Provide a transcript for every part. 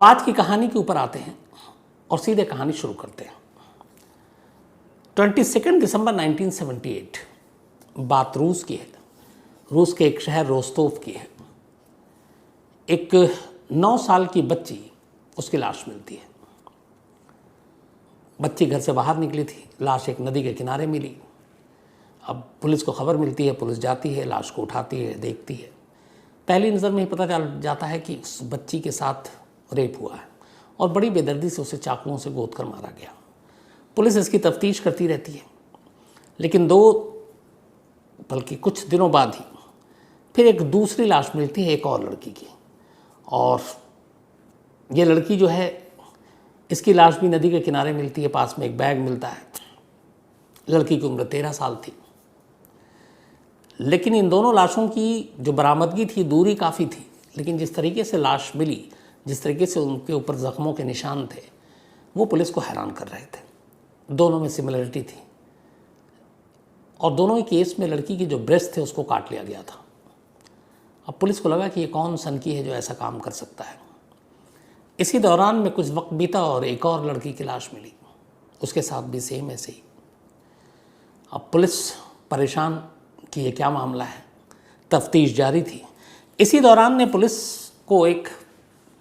आज की कहानी के ऊपर आते हैं और सीधे कहानी शुरू करते हैं। 22 दिसंबर 1978 बात रूस की है। रूस के एक शहर रोस्तोव की है। एक 9 साल की बच्ची, उसकी लाश मिलती है। बच्ची घर से बाहर निकली थी, लाश एक नदी के किनारे मिली। अब पुलिस को खबर मिलती है, पुलिस जाती है, लाश को उठाती है, देखती है। पहली नज़र में ही पता चल जाता है कि उस बच्ची के साथ रेप हुआ है और बड़ी बेदर्दी से उसे चाकुओं से गोद कर मारा गया। पुलिस इसकी तफ्तीश करती रहती है, लेकिन बल्कि कुछ दिनों बाद ही फिर एक दूसरी लाश मिलती है, एक और लड़की की। और ये लड़की जो है, इसकी लाश भी नदी के किनारे मिलती है, पास में एक बैग मिलता है। लड़की की उम्र 13 साल थी। लेकिन इन दोनों लाशों की जो बरामदगी थी, दूरी काफ़ी थी, लेकिन जिस तरीके से लाश मिली, जिस तरीके से उनके ऊपर ज़ख्मों के निशान थे, वो पुलिस को हैरान कर रहे थे। दोनों में सिमिलरिटी थी और दोनों ही केस में लड़की की जो ब्रेस्ट थे उसको काट लिया गया था। अब पुलिस को लगा कि ये कौन सनकी है जो ऐसा काम कर सकता है। इसी दौरान में कुछ वक्त बीता और एक और लड़की की लाश मिली, उसके साथ भी सेम ऐसे ही। अब पुलिस परेशान कि ये क्या मामला है, तफ्तीश जारी थी। इसी दौरान में पुलिस को एक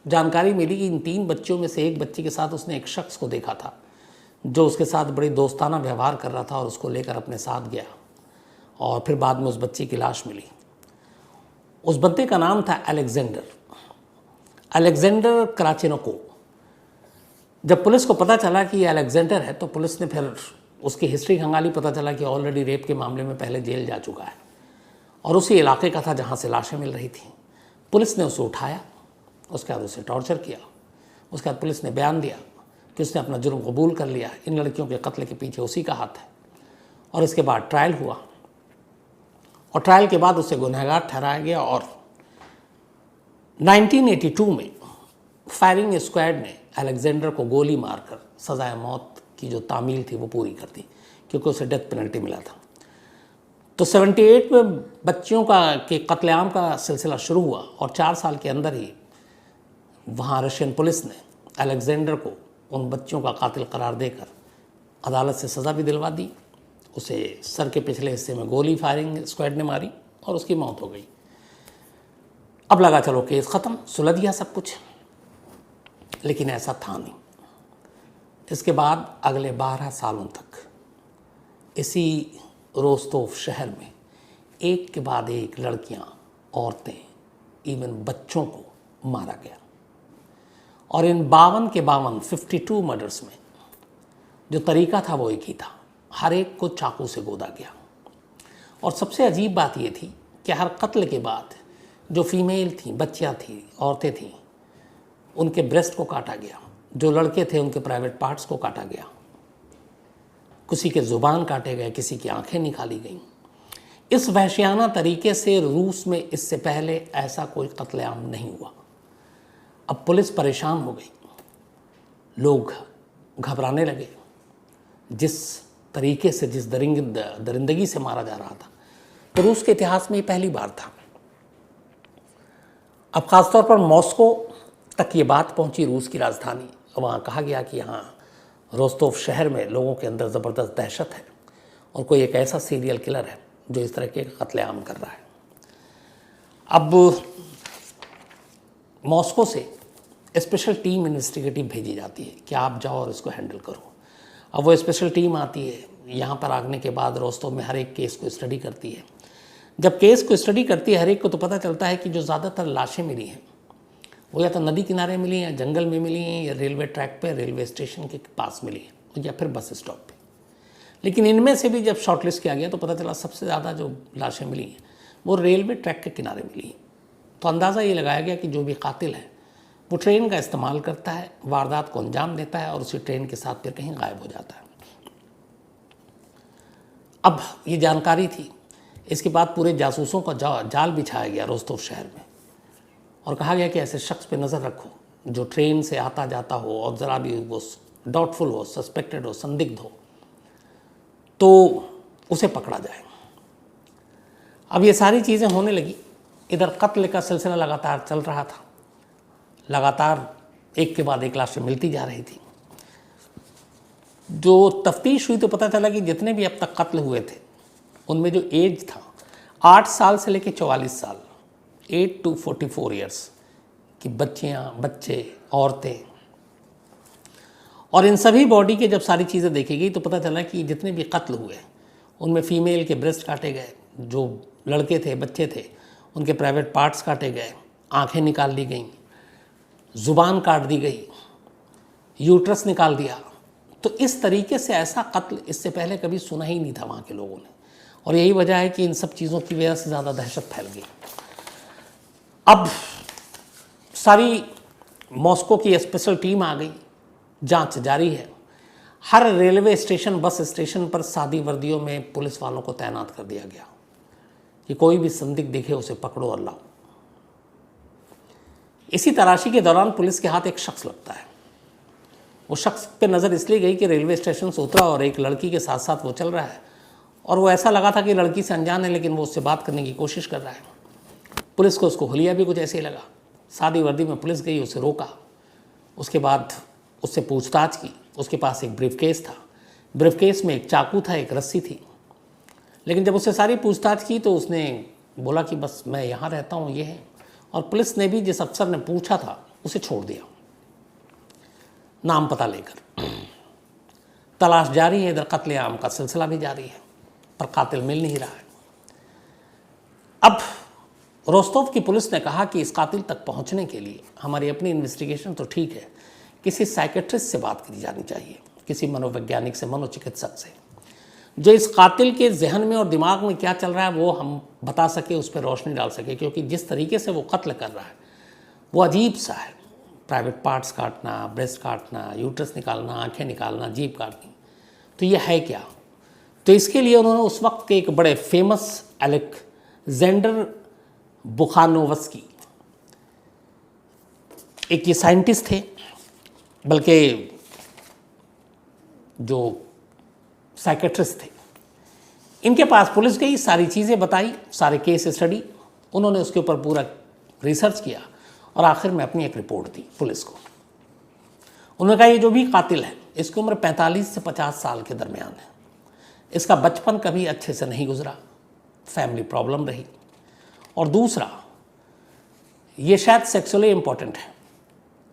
जानकारी मिली कि इन 3 बच्चियों में से एक बच्ची के साथ उसने एक शख्स को देखा था जो उसके साथ बड़ी दोस्ताना व्यवहार कर रहा था और उसको लेकर अपने साथ गया। और फिर बाद में उस बच्ची की लाश मिली। उस बंदे का नाम था अलेक्जेंडर कराचेनोको। जब पुलिस को पता चला कि ये अलेक्जेंडर है तो पुलिस ने फिर उसकी हिस्ट्री खंगाली। पता चला कि ऑलरेडी रेप के मामले में पहले जेल जा चुका है और उसी इलाके का था जहाँ से लाशें मिल रही थी। पुलिस ने उसे उठाया, उसके बाद उसे टॉर्चर किया। उसके बाद पुलिस ने बयान दिया कि उसने अपना जुर्म कबूल कर लिया, इन लड़कियों के कत्ल के पीछे उसी का हाथ है। और इसके बाद ट्रायल हुआ और ट्रायल के बाद उसे गुनहगार ठहराया गया और 1982 में फायरिंग स्क्वाड ने अलेक्जेंडर को गोली मारकर सजाए मौत की जो तामील थी वो पूरी कर दी, क्योंकि उसे डेथ पेनल्टी मिला था। तो 78 में बच्चियों के कत्लेआम का सिलसिला शुरू हुआ और 4 साल के अंदर ही वहाँ रशियन पुलिस ने अलेक्जेंडर को उन बच्चियों का कातिल करार देकर अदालत से सज़ा भी दिलवा दी। उसे सर के पिछले हिस्से में गोली फायरिंग स्क्वाड ने मारी और उसकी मौत हो गई। अब लगा चलो केस ख़त्म, सुलझ गया सब कुछ, लेकिन ऐसा था नहीं। इसके बाद अगले 12 सालों तक इसी रोस्तोव शहर में एक के बाद एक लड़कियां, औरतें, इवन बच्चों को मारा गया। और इन 52 के 52 मर्डर्स में जो तरीका था वो एक ही था, हर एक को चाकू से गोदा गया। और सबसे अजीब बात ये थी कि हर कत्ल के बाद जो फीमेल थी, बच्चियां थी, औरतें थीं, उनके ब्रेस्ट को काटा गया। जो लड़के थे उनके प्राइवेट पार्ट्स को काटा गया। किसी के ज़ुबान काटे गए, किसी की आंखें निकाली गईं। इस वहशियाना तरीके से रूस में इससे पहले ऐसा कोई कत्लेआम नहीं हुआ। अब पुलिस परेशान हो गई, लोग घबराने लगे। जिस तरीके से, जिस दरिंदगी से मारा जा रहा था, तो रूस के इतिहास में ये पहली बार था। अब ख़ासतौर पर मॉस्को तक ये बात पहुंची, रूस की राजधानी। वहाँ कहा गया कि यहाँ रोस्तोव शहर में लोगों के अंदर ज़बरदस्त दहशत है और कोई एक ऐसा सीरियल किलर है जो इस तरह के कत्लेआम कर रहा है। अब मॉस्को से स्पेशल टीम इन्वेस्टिगेटिव भेजी जाती है कि आप जाओ और इसको हैंडल करो। अब वो स्पेशल टीम आती है, यहाँ पर आने के बाद रोस्तोव में हर एक केस को स्टडी करती है। जब केस को स्टडी करती है हर एक को, तो पता चलता है कि जो ज़्यादातर लाशें मिली हैं वो या तो नदी किनारे मिली हैं, जंगल में मिली हैं, या रेलवे ट्रैक पे, रेलवे स्टेशन के पास मिली हैं, या फिर बस स्टॉप पे। लेकिन इनमें से भी जब शॉर्टलिस्ट किया गया तो पता चला सबसे ज़्यादा जो लाशें मिली हैं वो रेलवे ट्रैक के किनारे मिली हैं। तो अंदाज़ा ये लगाया गया कि जो भी कातिल है वो ट्रेन का इस्तेमाल करता है, वारदात को अंजाम देता है और उसी ट्रेन के साथ फिर कहीं गायब हो जाता है। अब ये जानकारी थी। इसके बाद पूरे जासूसों का जाल बिछाया गया रोस्तोव शहर में और कहा गया कि ऐसे शख्स पे नज़र रखो जो ट्रेन से आता जाता हो और ज़रा भी वो डाउटफुल हो, सस्पेक्टेड हो, संदिग्ध हो, तो उसे पकड़ा जाए। अब ये सारी चीज़ें होने लगी। इधर कत्ल का सिलसिला लगातार चल रहा था। लगातार एक के बाद एक लाशें मिलती जा रही थी। जो तफ्तीश हुई तो पता चला कि जितने भी अब तक कत्ल हुए थे उनमें जो एज था 8 साल से लेकर 44 साल, 8 to 44 ईयर्स की बच्चियाँ, बच्चे, औरतें, और इन सभी बॉडी के जब सारी चीज़ें देखी गई तो पता चला कि जितने भी कत्ल हुए उनमें फीमेल के ब्रेस्ट काटे गए, जो लड़के थे, बच्चे थे, उनके प्राइवेट पार्ट्स काटे गए, आंखें निकाल ली गईं, ज़ुबान काट दी गई, यूट्रस निकाल दिया। तो इस तरीके से ऐसा कत्ल इससे पहले कभी सुना ही नहीं था वहाँ के लोगों ने, और यही वजह है कि इन सब चीज़ों की वजह से ज़्यादा दहशत फैल गई। अब सारी मॉस्को की स्पेशल टीम आ गई, जांच जारी है। हर रेलवे स्टेशन, बस स्टेशन पर सादी वर्दियों में पुलिस वालों को तैनात कर दिया गया कि कोई भी संदिग्ध दिखे उसे पकड़ो और लाओ। इसी तलाशी के दौरान पुलिस के हाथ एक शख्स लगता है। वो शख्स पे नज़र इसलिए गई कि रेलवे स्टेशन से उतरा और एक लड़की के साथ साथ वो चल रहा है, और वो ऐसा लगा था कि लड़की से अनजान है, लेकिन वो उससे बात करने की कोशिश कर रहा है। पुलिस को उसको हुलिया भी कुछ ऐसे ही लगा। सादी वर्दी में पुलिस गई, उसे रोका, उसके बाद उससे पूछताछ की। उसके पास एक ब्रीफकेस था, ब्रीफकेस में एक चाकू था, एक रस्सी थी। लेकिन जब उससे सारी पूछताछ की तो उसने बोला कि बस मैं यहाँ रहता हूँ, ये है। और पुलिस ने भी जिस अफसर ने पूछा था उसे छोड़ दिया, नाम पता लेकर। तलाश जारी है, इधर कत्लेआम का सिलसिला भी जारी है, पर कातिल मिल नहीं रहा है। अब रोस्तोव की पुलिस ने कहा कि इस कातिल तक पहुंचने के लिए हमारी अपनी इन्वेस्टिगेशन तो ठीक है, किसी साइकेट्रिस्ट से बात की जानी चाहिए, किसी मनोवैज्ञानिक से, मनोचिकित्सक से, जो इस कातिल के जहन में और दिमाग में क्या चल रहा है वो हम बता सके, उस पर रोशनी डाल सके। क्योंकि जिस तरीके से वो कत्ल कर रहा है वो अजीब सा है। प्राइवेट पार्ट्स काटना, ब्रेस्ट काटना, यूट्रस निकालना, आंखें निकालना, जीभ काटनी, तो ये है क्या? तो इसके लिए उन्होंने उस वक्त के एक बड़े फेमस अलेक्जेंडर बुखानोवस्की, एक ये साइंटिस्ट थे, बल्कि जो साइकेट्रिस्ट थे, इनके पास पुलिस गई, सारी चीज़ें बताई, सारे केस स्टडी, उन्होंने उसके ऊपर पूरा रिसर्च किया और आखिर में अपनी एक रिपोर्ट दी पुलिस को। उन्होंने कहा ये जो भी कातिल है इसकी उम्र 45 से 50 साल के दरमियान है, इसका बचपन कभी अच्छे से नहीं गुजरा, फैमिली प्रॉब्लम रही, और दूसरा ये शायद सेक्सुअली इम्पोर्टेंट है,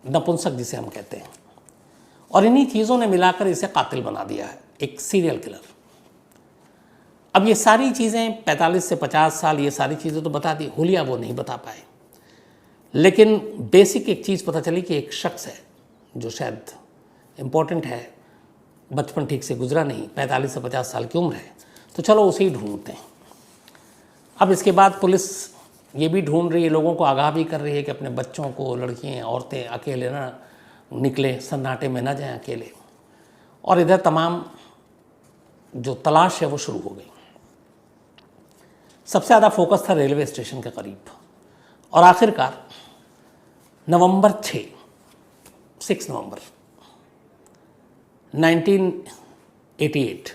नपुंसक जिसे हम कहते हैं, और इन्हीं चीज़ों ने मिलाकर इसे कातिल बना दिया है, एक सीरियल किलर। अब ये सारी चीज़ें 45 से 50 साल, ये सारी चीज़ें तो बता दी, हुलिया वो नहीं बता पाए, लेकिन बेसिक एक चीज़ पता चली कि एक शख्स है जो शायद इम्पोर्टेंट है, बचपन ठीक से गुजरा नहीं, 45 से 50 साल की उम्र है, तो चलो उसे ही ढूंढते हैं। अब इसके बाद पुलिस ये भी ढूंढ रही है, लोगों को आगाह भी कर रही है कि अपने बच्चों को, लड़कियां, औरतें अकेले ना निकले, सन्नाटे में ना जाएं अकेले, और इधर तमाम जो तलाश है वो शुरू हो गई। सबसे ज़्यादा फोकस था रेलवे स्टेशन के करीब, और आखिरकार नवंबर 6 नवंबर 1988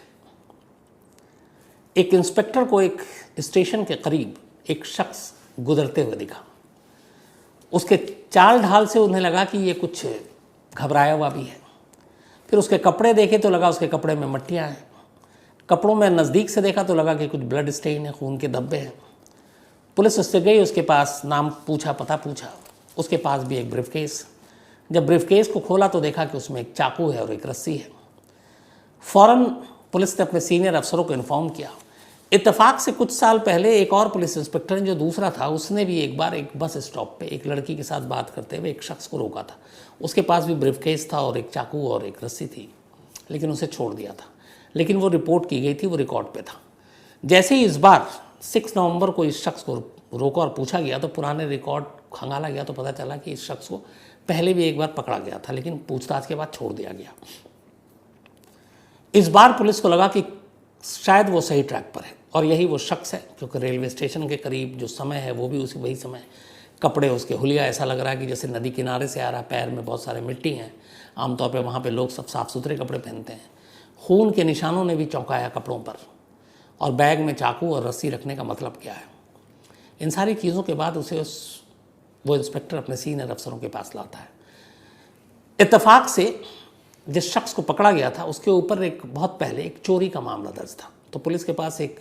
एक इंस्पेक्टर को एक स्टेशन के करीब एक शख्स गुजरते हुए दिखा। उसके चाल ढाल से उन्हें लगा कि ये कुछ घबराया हुआ भी है। फिर उसके कपड़े देखे तो लगा उसके कपड़े में मट्टियाँ हैं, कपड़ों में नज़दीक से देखा तो लगा कि कुछ ब्लड स्टेन है, खून के धब्बे हैं। पुलिस उससे गई, उसके पास नाम पूछा, पता पूछा, उसके पास भी एक ब्रीफकेस। जब ब्रीफकेस को खोला तो देखा कि उसमें एक चाकू है और एक रस्सी है। फ़ौरन पुलिस ने अपने सीनियर अफसरों को इन्फॉर्म किया। इत्तेफाक से कुछ साल पहले एक और पुलिस इंस्पेक्टर जो दूसरा था, उसने भी एक बार एक बस स्टॉप पे एक लड़की के साथ बात करते हुए एक शख्स को रोका था। उसके पास भी ब्रीफकेस था और एक चाकू और एक रस्सी थी, लेकिन उसे छोड़ दिया था। लेकिन वो रिपोर्ट की गई थी, वो रिकॉर्ड पे था। जैसे ही इस बार 6 नवंबर को इस शख्स को रोका और पूछा गया तो पुराने रिकॉर्ड खंगाला गया तो पता चला कि इस शख्स को पहले भी एक बार पकड़ा गया था, लेकिन पूछताछ के बाद छोड़ दिया गया। इस बार पुलिस को लगा कि शायद वो सही ट्रैक पर है और यही वो शख्स है, क्योंकि रेलवे स्टेशन के करीब जो समय है वो भी उसी वही समय, कपड़े उसके हुलिया ऐसा लग रहा है कि जैसे नदी किनारे से आ रहा, पैर में बहुत सारे मिट्टी हैं। आमतौर पे वहाँ पे लोग सब साफ़ सुथरे कपड़े पहनते हैं। खून के निशानों ने भी चौंकाया कपड़ों पर, और बैग में चाकू और रस्सी रखने का मतलब क्या है। इन सारी चीज़ों के बाद उसे वो इंस्पेक्टर अपने सीनियर अफसरों के पास लाता है। इत्तेफाक से जिस शख्स को पकड़ा गया था उसके ऊपर एक बहुत पहले एक चोरी का मामला दर्ज था, तो पुलिस के पास एक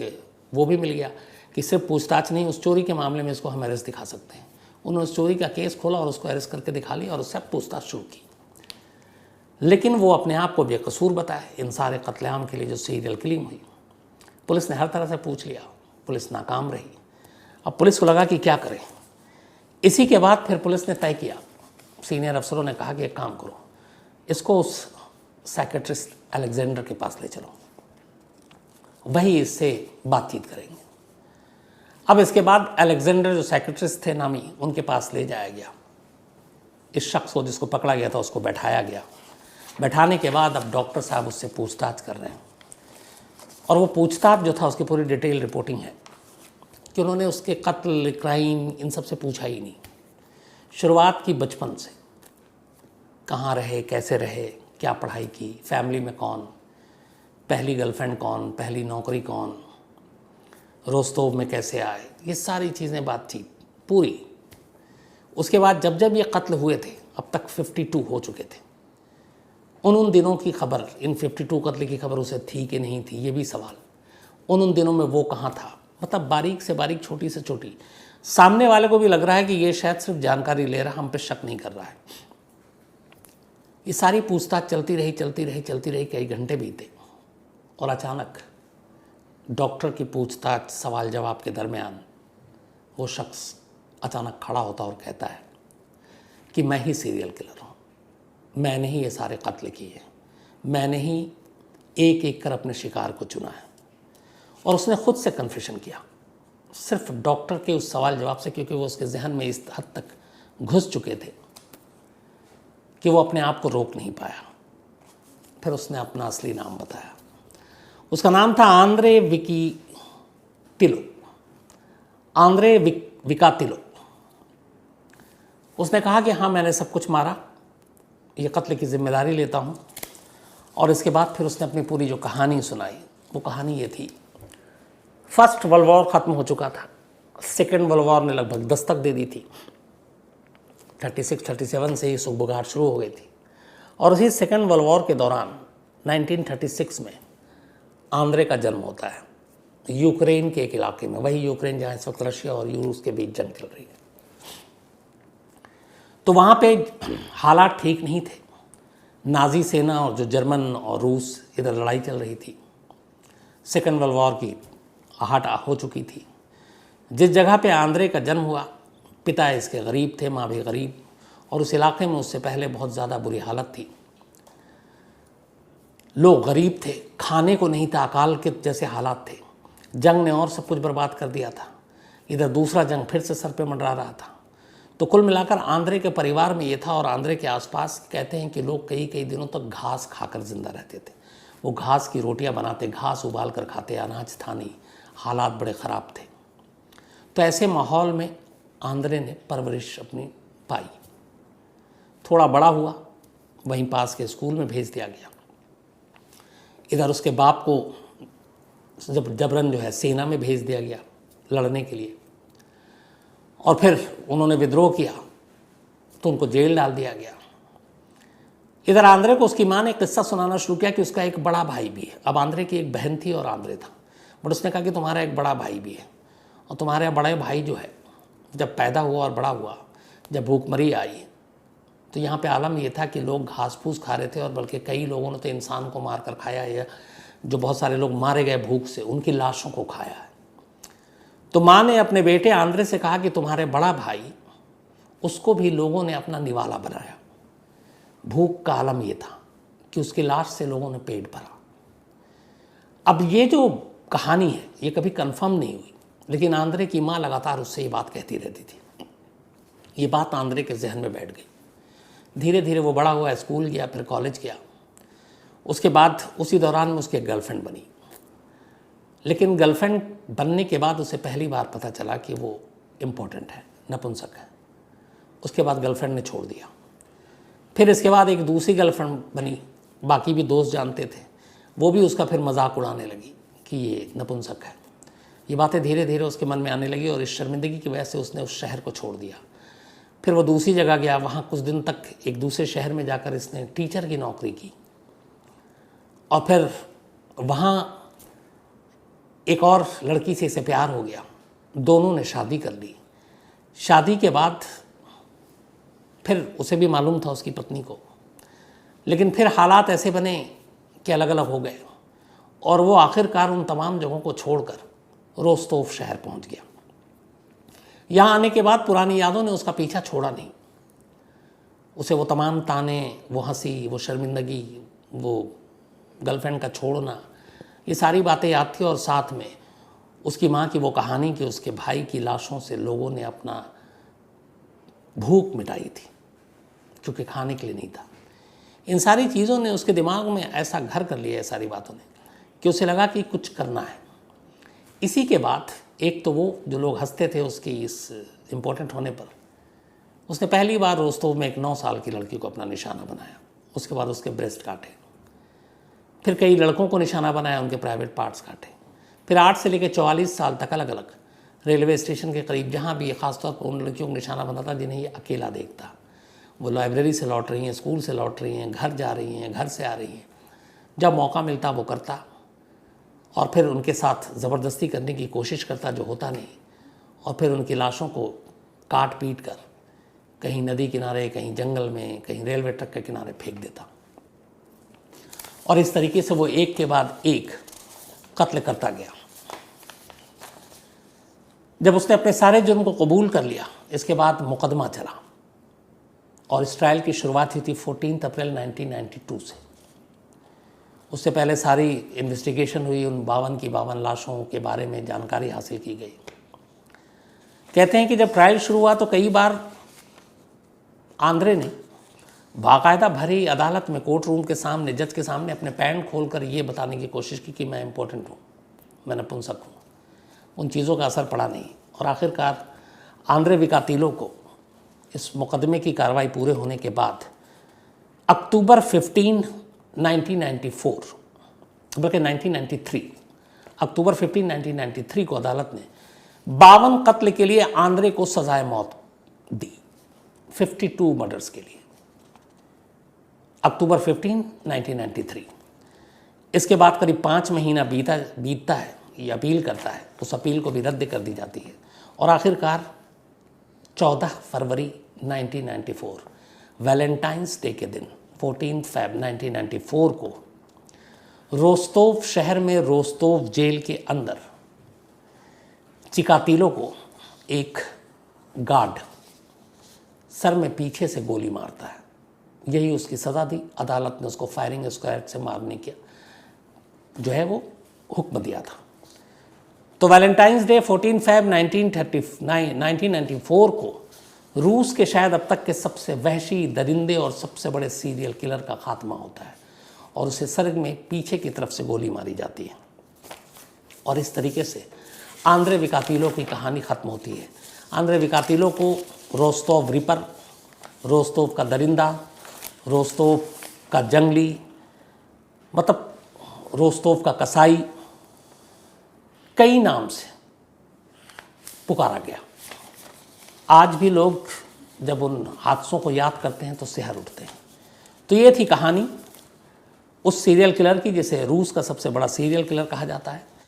वो भी मिल गया कि सिर्फ पूछताछ नहीं, उस चोरी के मामले में इसको हम अरेस्ट दिखा सकते हैं। उन्होंने उस चोरी का केस खोला और उसको अरेस्ट करके दिखा लिया और उससे पूछताछ शुरू की। लेकिन वो अपने आप को बेकसूर बताया इन सारे कत्लेआम के लिए जो सीरियल किलिंग हुई। पुलिस ने हर तरह से पूछ लिया, पुलिस नाकाम रही। अब पुलिस को लगा कि क्या करें। इसी के बाद फिर पुलिस ने तय किया, सीनियर अफसरों ने कहा कि एक काम करो, इसको उस साइकेट्रिस्ट अलेक्जेंडर के पास ले चलो, वही इससे बातचीत करेंगे। अब इसके बाद अलेक्जेंडर जो साइकेट्रिस्ट थे नामी, उनके पास ले जाया गया। इस शख्स को जिसको पकड़ा गया था उसको बैठाया गया। बैठाने के बाद अब डॉक्टर साहब उससे पूछताछ कर रहे हैं और वो पूछताछ जो था उसकी पूरी डिटेल रिपोर्टिंग है कि उन्होंने उसके कत्ल, क्राइम, इन सब से पूछा ही नहीं। शुरुआत की बचपन से, कहाँ रहे, कैसे रहे, क्या पढ़ाई की, फैमिली में कौन, पहली गर्लफ्रेंड कौन, पहली नौकरी कौन, रोस्तोव में कैसे आए, ये सारी चीज़ें बातचीत पूरी। उसके बाद जब जब ये कत्ल हुए थे, अब तक 52 हो चुके थे, उन दिनों की खबर, इन 52 कत्ल की खबर उसे थी कि नहीं थी, ये भी सवाल। उन दिनों में वो कहाँ था, मतलब बारीक से बारीक, छोटी से छोटी। सामने वाले को भी लग रहा है कि ये शायद सिर्फ जानकारी ले रहा, हम पे शक नहीं कर रहा है। ये सारी पूछताछ चलती रही, कई घंटे बीते और अचानक डॉक्टर की पूछताछ, सवाल जवाब के दरमियान वो शख्स अचानक खड़ा होता और कहता है कि मैं ही सीरियल किलर हूँ, मैंने ही ये सारे कत्ल किए, मैंने ही एक एक कर अपने शिकार को चुना है। और उसने खुद से कन्फेशन किया, सिर्फ डॉक्टर के उस सवाल जवाब से, क्योंकि वो उसके जहन में इस हद तक घुस चुके थे कि वो अपने आप को रोक नहीं पाया। फिर उसने अपना असली नाम बताया। उसका नाम था आंद्रे विकातिलो, आंद्रे विकातिलो। उसने कहा कि हाँ, मैंने सब कुछ मारा, ये कत्ल की जिम्मेदारी लेता हूँ। और इसके बाद फिर उसने अपनी पूरी जो कहानी सुनाई, वो कहानी ये थी, फर्स्ट वर्ल्ड वॉर ख़त्म हो चुका था, सेकेंड वर्ल्ड वॉर ने लगभग दस्तक दे दी थी। 36-37 से ही सुगबुगाहट शुरू हो गई थी। और उसी सेकेंड वर्ल्ड वॉर के दौरान 1936 में आंद्रे का जन्म होता है, यूक्रेन के एक इलाके में, वही यूक्रेन जहाँ इस वक्त रशिया और रूस के बीच जंग चल रही है। तो वहाँ पे हालात ठीक नहीं थे। नाजी सेना और जो जर्मन और रूस, इधर लड़ाई चल रही थी। सेकेंड वर्ल्ड वॉर की आहट हो चुकी थी। जिस जगह पे आंद्रे का जन्म हुआ, पिता इसके गरीब थे, माँ भी गरीब, और उस इलाके में उससे पहले बहुत ज़्यादा बुरी हालत थी। लोग गरीब थे, खाने को नहीं था, अकाल के जैसे हालात थे। जंग ने और सब कुछ बर्बाद कर दिया था। इधर दूसरा जंग फिर से सर पे मंडरा रहा था। तो कुल मिलाकर आंद्रे के परिवार में ये था। और आंद्रे के आसपास कहते हैं कि लोग कई कई दिनों तक घास खाकर जिंदा रहते थे। वो घास की रोटियां बनाते, घास उबाल कर खाते, अनाज था नहीं, हालात बड़े ख़राब थे। तो ऐसे माहौल में आंद्रे ने परवरिश अपनी पाई। थोड़ा बड़ा हुआ, वहीं पास के स्कूल में भेज दिया गया। इधर उसके बाप को जबरन जो है सेना में भेज दिया गया लड़ने के लिए। और फिर उन्होंने विद्रोह किया तो उनको जेल डाल दिया गया। इधर आंद्रे को उसकी माँ ने किस्सा सुनाना शुरू किया कि उसका एक बड़ा भाई भी है। अब आंद्रे की एक बहन थी और आंद्रे था, बट उसने कहा कि तुम्हारा एक बड़ा भाई भी है, और तुम्हारे बड़े भाई जो है जब पैदा हुआ और बड़ा हुआ, जब भूखमरी आई, तो यहाँ पे आलम ये था कि लोग घास फूस खा रहे थे, और बल्कि कई लोगों ने तो इंसान को मार कर खाया है, जो बहुत सारे लोग मारे गए भूख से, उनकी लाशों को खाया है। तो माँ ने अपने बेटे आंद्रे से कहा कि तुम्हारे बड़ा भाई, उसको भी लोगों ने अपना निवाला बनाया। भूख का आलम ये था कि उसकी लाश से लोगों ने पेट भरा। अब ये जो कहानी है ये कभी कंफर्म नहीं हुई, लेकिन आंद्रे की माँ लगातार उससे ये बात कहती रहती थी। ये बात आंद्रे के जहन में बैठ गई। धीरे धीरे वो बड़ा हुआ, स्कूल गया, फिर कॉलेज गया। उसके बाद उसी दौरान में उसकी एक गर्लफ्रेंड बनी। लेकिन गर्लफ्रेंड बनने के बाद उसे पहली बार पता चला कि वो इम्पोर्टेंट है, नपुंसक है। उसके बाद गर्लफ्रेंड ने छोड़ दिया। फिर इसके बाद एक दूसरी गर्लफ्रेंड बनी, बाकी भी दोस्त जानते थे, वो भी उसका फिर मजाक उड़ाने लगी कि ये नपुंसक है। ये बातें धीरे धीरे उसके मन में आने लगी और इस शर्मिंदगी की वजह से उसने उस शहर को छोड़ दिया। फिर वो दूसरी जगह गया, वहाँ कुछ दिन तक एक दूसरे शहर में जाकर इसने टीचर की नौकरी की, और फिर वहाँ एक और लड़की से इसे प्यार हो गया, दोनों ने शादी कर ली। शादी के बाद फिर उसे भी मालूम था उसकी पत्नी को, लेकिन फिर हालात ऐसे बने कि अलग अलग हो गए, और वो आखिरकार उन तमाम जगहों को छोड़कर रोस्तोव शहर पहुंच गया। यहाँ आने के बाद पुरानी यादों ने उसका पीछा छोड़ा नहीं। उसे वो तमाम ताने, वो हंसी, वो शर्मिंदगी, वो गर्लफ्रेंड का छोड़ना, ये सारी बातें याद थी, और साथ में उसकी माँ की वो कहानी कि उसके भाई की लाशों से लोगों ने अपना भूख मिटाई थी, क्योंकि खाने के लिए नहीं था। इन सारी चीज़ों ने उसके दिमाग में ऐसा घर कर लिया है, सारी बातों ने, कि उसे लगा कि कुछ करना है। इसी के बाद एक तो वो जो लोग हंसते थे उसकी इस इम्पोर्टेंट होने पर, उसने पहली बार रोस्तोव में एक 9 साल की लड़की को अपना निशाना बनाया। उसके बाद उसके ब्रेस्ट काटे, फिर कई लड़कों को निशाना बनाया, उनके प्राइवेट पार्ट्स काटे। फिर 8 से लेकर 44 साल तक अलग अलग रेलवे स्टेशन के करीब जहाँ भी, ख़ासतौर पर उन लड़कियों को निशाना बनाता जिन्हें ये अकेला देखता। वो लाइब्रेरी से लौट रही हैं, स्कूल से लौट रही हैं, घर जा रही हैं, घर से आ रही हैं, जब मौका मिलता वो करता, और फिर उनके साथ ज़बरदस्ती करने की कोशिश करता, जो होता नहीं, और फिर उनकी लाशों को काट पीट कर कहीं नदी किनारे, कहीं जंगल में, कहीं रेलवे ट्रैक के किनारे फेंक देता। और इस तरीके से वो एक के बाद एक कत्ल करता गया। जब उसने अपने सारे जुर्म को कबूल कर लिया, इसके बाद मुकदमा चला, और इस ट्रायल की शुरुआत हुई थी 14 अप्रैल 1992 से। उससे पहले सारी इन्वेस्टिगेशन हुई, उन 52 की 52 लाशों के बारे में जानकारी हासिल की गई। कहते हैं कि जब ट्रायल शुरू हुआ तो कई बार आंद्रे ने बाकायदा भरी अदालत में, कोर्ट रूम के सामने, जज के सामने अपने पैंट खोलकर ये बताने की कोशिश की कि मैं इम्पोर्टेंट हूँ, मैं नपुंसक हूँ। उन चीज़ों का असर पड़ा नहीं, और आखिरकार आंद्रे विकातिलो को इस मुकदमे की कार्रवाई पूरे होने के बाद अक्टूबर 15, 1994, बल्कि 1993, अक्टूबर 15, 1993 को अदालत ने 52 कत्ल के लिए आंद्रे को सजाए मौत दी, 52 मर्डर्स के लिए, अक्टूबर 15, 1993। इसके बाद करीब 5 महीना बीतता है, ये अपील करता है, उस अपील को भी रद्द कर दी जाती है, और आखिरकार 14 फरवरी 1994 वैलेंटाइंस डे के दिन 14 फरवरी 1994 को रोस्तोव शहर में, रोस्तोव जेल के अंदर चिकातिलो को एक गार्ड सर में पीछे से गोली मारता है। यही उसकी सज़ा दी। अदालत ने उसको फायरिंग स्क्वाड से मारने का जो है वो हुक्म दिया था। तो वैलेंटाइंस डे 14 फरवरी 1994 को रूस के शायद अब तक के सबसे वहशी, दरिंदे और सबसे बड़े सीरियल किलर का खात्मा होता है, और उसे सर में पीछे की तरफ से गोली मारी जाती है। और इस तरीके से आंद्रे विकातिलो की कहानी ख़त्म होती है। आंद्रे विकातिलो को रोस्तोव रिपर, रोस्तोव का दरिंदा, रोस्तोव का जंगली, मतलब रोस्तोव का कसाई, कई नाम से पुकारा गया। आज भी लोग जब उन हादसों को याद करते हैं तो सिहर उठते हैं। तो ये थी कहानी उस सीरियल किलर की जिसे रूस का सबसे बड़ा सीरियल किलर कहा जाता है।